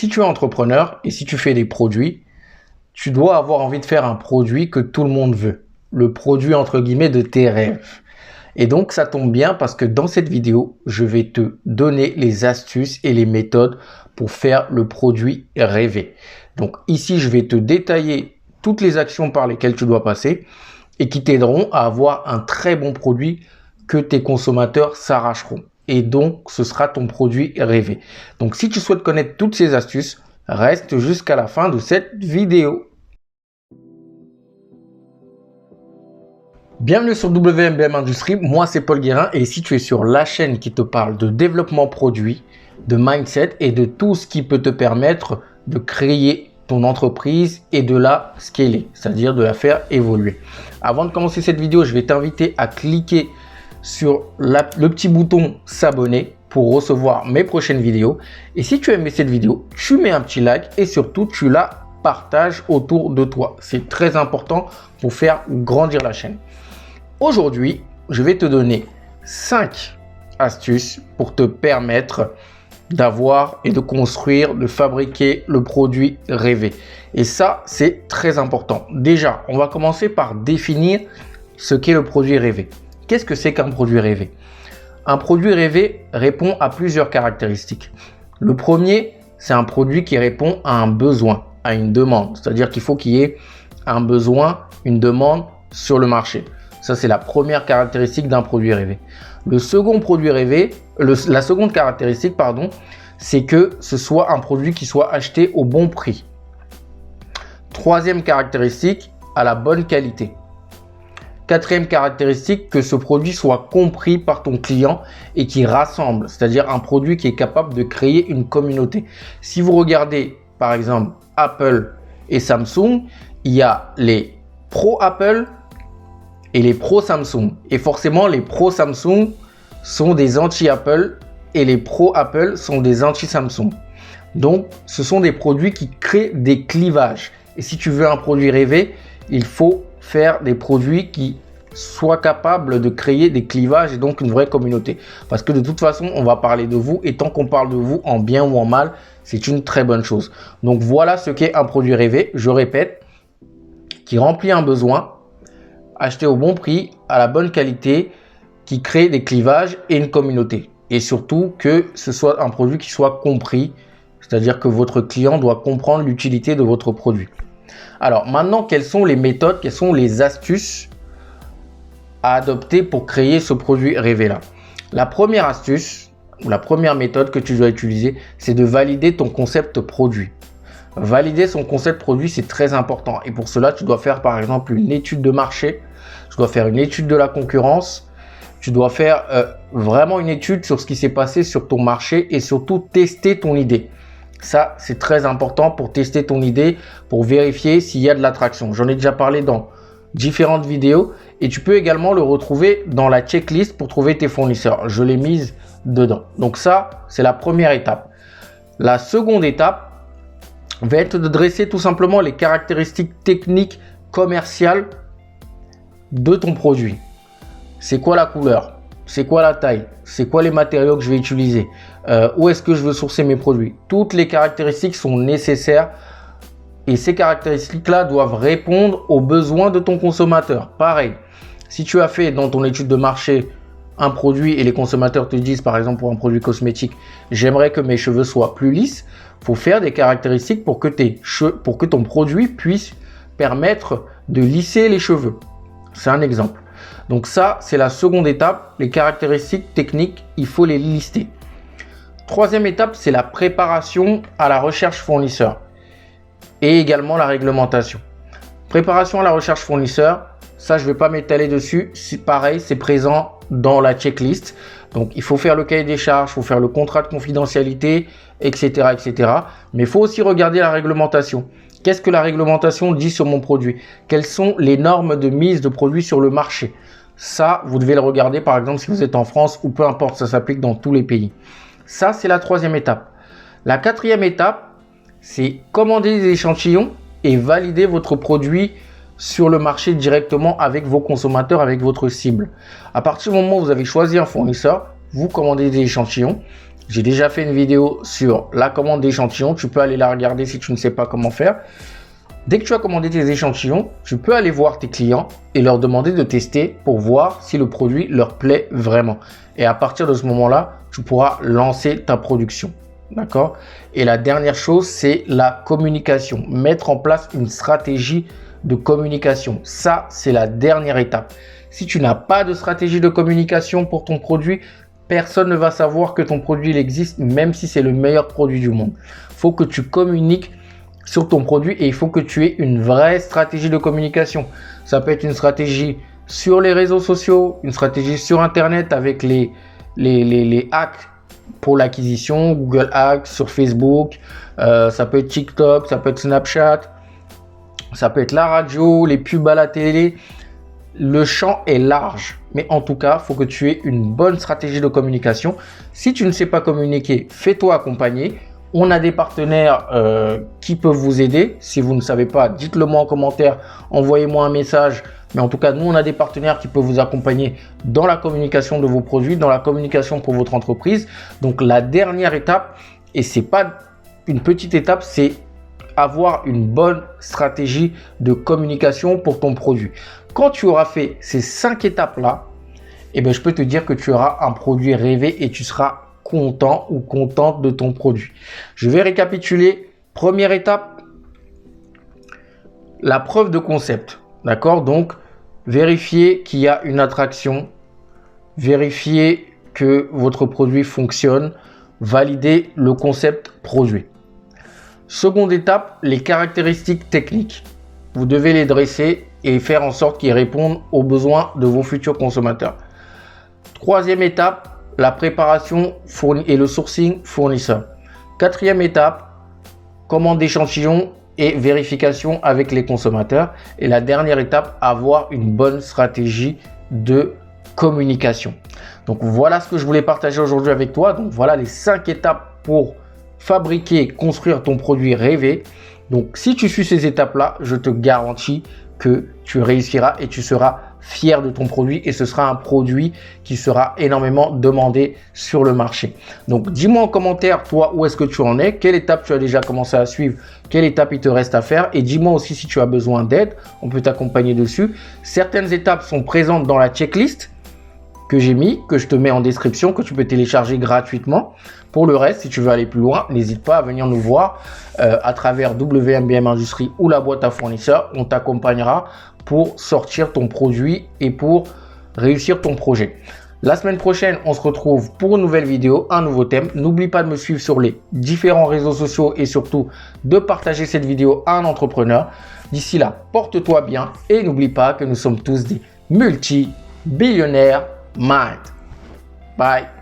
Si tu es entrepreneur et si tu fais des produits, tu dois avoir envie de faire un produit que tout le monde veut. Le produit entre guillemets de tes rêves. Et donc ça tombe bien parce que dans cette vidéo, je vais te donner les astuces et les méthodes pour faire le produit rêvé. Donc ici, je vais te détailler toutes les actions par lesquelles tu dois passer et qui t'aideront à avoir un très bon produit que tes consommateurs s'arracheront. Et donc, ce sera ton produit rêvé. Donc, si tu souhaites connaître toutes ces astuces, reste jusqu'à la fin de cette vidéo. Bienvenue sur WMBM Industrie, moi c'est Paul Guérin et si tu es sur la chaîne qui te parle de développement produit, de mindset et de tout ce qui peut te permettre de créer ton entreprise et de la scaler, c'est-à-dire de la faire évoluer. Avant de commencer cette vidéo, je vais t'inviter à cliquer sur le petit bouton s'abonner pour recevoir mes prochaines vidéos. Et si tu as aimé cette vidéo, tu mets un petit like et surtout tu la partages autour de toi. C'est très important pour faire grandir la chaîne. Aujourd'hui, je vais te donner 5 astuces pour te permettre d'avoir et de construire, de fabriquer le produit rêvé. Et ça, c'est très important. Déjà, on va commencer par définir ce qu'est le produit rêvé. Qu'est-ce que c'est qu'un produit rêvé? Un produit rêvé répond à plusieurs caractéristiques. Le premier, c'est un produit qui répond à un besoin, à une demande. C'est-à-dire qu'il faut qu'il y ait un besoin, une demande sur le marché. Ça, c'est la première caractéristique d'un produit rêvé. Le second produit rêvé, la seconde caractéristique, pardon, c'est que ce soit un produit qui soit acheté au bon prix. Troisième caractéristique, à la bonne qualité. Quatrième caractéristique, que ce produit soit compris par ton client et qui rassemble, c'est-à-dire un produit qui est capable de créer une communauté. Si vous regardez par exemple Apple et Samsung, il y a les pro Apple et les pro Samsung. Et forcément, les pro Samsung sont des anti-Apple et les pro Apple sont des anti-Samsung. Donc, ce sont des produits qui créent des clivages. Et si tu veux un produit rêvé, il faut faire des produits qui soient capables de créer des clivages et donc une vraie communauté. Parce que de toute façon, on va parler de vous et tant qu'on parle de vous en bien ou en mal, c'est une très bonne chose. Donc voilà ce qu'est un produit rêvé, je répète, qui remplit un besoin, acheté au bon prix, à la bonne qualité, qui crée des clivages et une communauté. Et surtout que ce soit un produit qui soit compris, c'est-à-dire que votre client doit comprendre l'utilité de votre produit. Alors maintenant, quelles sont les méthodes, quelles sont les astuces à adopter pour créer ce produit rêvé là? La première astuce, ou la première méthode que tu dois utiliser, c'est de valider ton concept produit. Valider son concept produit, c'est très important. Et pour cela, tu dois faire par exemple une étude de marché, tu dois faire une étude de la concurrence, tu dois faire vraiment une étude sur ce qui s'est passé sur ton marché et surtout tester ton idée. Ça, c'est très important pour tester ton idée, pour vérifier s'il y a de l'attraction. J'en ai déjà parlé dans différentes vidéos et tu peux également le retrouver dans la checklist pour trouver tes fournisseurs. Je l'ai mise dedans. Donc ça, c'est la première étape. La seconde étape va être de dresser tout simplement les caractéristiques techniques commerciales de ton produit. C'est quoi la couleur? C'est quoi la taille? C'est quoi les matériaux que je vais utiliser? Où est-ce que je veux sourcer mes produits? Toutes les caractéristiques sont nécessaires et ces caractéristiques-là doivent répondre aux besoins de ton consommateur. Pareil, si tu as fait dans ton étude de marché un produit et les consommateurs te disent par exemple pour un produit cosmétique, j'aimerais que mes cheveux soient plus lisses, il faut faire des caractéristiques pour que ton produit puisse permettre de lisser les cheveux. C'est un exemple. Donc ça, c'est la seconde étape. Les caractéristiques techniques, il faut les lister. Troisième étape, c'est la préparation à la recherche fournisseur et également la réglementation. Préparation à la recherche fournisseur, ça, je ne vais pas m'étaler dessus. C'est pareil, c'est présent dans la checklist. Donc, il faut faire le cahier des charges, il faut faire le contrat de confidentialité, etc., etc. Mais il faut aussi regarder la réglementation. Qu'est-ce que la réglementation dit sur mon produit? Quelles sont les normes de mise de produits sur le marché? Ça, vous devez le regarder par exemple si vous êtes en France ou peu importe, ça s'applique dans tous les pays. Ça, c'est la troisième étape. La quatrième étape, c'est commander des échantillons et valider votre produit sur le marché directement avec vos consommateurs, avec votre cible. À partir du moment où vous avez choisi un fournisseur, vous commandez des échantillons. J'ai déjà fait une vidéo sur la commande d'échantillons. Tu peux aller la regarder si tu ne sais pas comment faire. Dès que tu as commandé tes échantillons, tu peux aller voir tes clients et leur demander de tester pour voir si le produit leur plaît vraiment. Et à partir de ce moment-là, tu pourras lancer ta production. D'accord? Et la dernière chose, c'est la communication. Mettre en place une stratégie de communication. Ça, c'est la dernière étape. Si tu n'as pas de stratégie de communication pour ton produit, personne ne va savoir que ton produit il existe, même si c'est le meilleur produit du monde. Il faut que tu communiques sur ton produit et il faut que tu aies une vraie stratégie de communication. Ça peut être une stratégie sur les réseaux sociaux, une stratégie sur Internet avec les hacks pour l'acquisition, Google Ads, sur Facebook, ça peut être TikTok, ça peut être Snapchat, ça peut être la radio, les pubs à la télé. Le champ est large, mais en tout cas, il faut que tu aies une bonne stratégie de communication. Si tu ne sais pas communiquer, fais-toi accompagner. On a des partenaires qui peuvent vous aider. Si vous ne savez pas, dites-le moi en commentaire, envoyez-moi un message. Mais en tout cas, nous, on a des partenaires qui peuvent vous accompagner dans la communication de vos produits, dans la communication pour votre entreprise. Donc, la dernière étape, et ce n'est pas une petite étape, c'est avoir une bonne stratégie de communication pour ton produit. Quand tu auras fait ces 5 étapes-là, eh bien, je peux te dire que tu auras un produit rêvé et tu seras content ou contente de ton produit. Je vais récapituler. Première étape, la preuve de concept. D'accord? Donc, vérifier qu'il y a une attraction, vérifier que votre produit fonctionne, valider le concept produit. Seconde étape, les caractéristiques techniques. Vous devez les dresser et faire en sorte qu'ils répondent aux besoins de vos futurs consommateurs. Troisième étape, la préparation et le sourcing fournisseur. Quatrième étape, commande d'échantillons et vérification avec les consommateurs. Et la dernière étape, avoir une bonne stratégie de communication. Donc voilà ce que je voulais partager aujourd'hui avec toi. Donc voilà les 5 étapes pour fabriquer, construire ton produit rêvé. Donc si tu suis ces étapes-là, je te garantis que tu réussiras et tu seras fier de ton produit et ce sera un produit qui sera énormément demandé sur le marché. Donc dis-moi en commentaire, toi, où est-ce que tu en es, quelle étape tu as déjà commencé à suivre, quelle étape il te reste à faire et dis-moi aussi si tu as besoin d'aide, on peut t'accompagner dessus. Certaines étapes sont présentes dans la checklist que j'ai mis, que je te mets en description, que tu peux télécharger gratuitement. Pour le reste, si tu veux aller plus loin, n'hésite pas à venir nous voir à travers WMBM Industrie ou la boîte à fournisseurs. On t'accompagnera pour sortir ton produit et pour réussir ton projet. La semaine prochaine, on se retrouve pour une nouvelle vidéo, un nouveau thème. N'oublie pas de me suivre sur les différents réseaux sociaux et surtout de partager cette vidéo à un entrepreneur. D'ici là, porte-toi bien et n'oublie pas que nous sommes tous des multi-billionnaires Mind. Bye.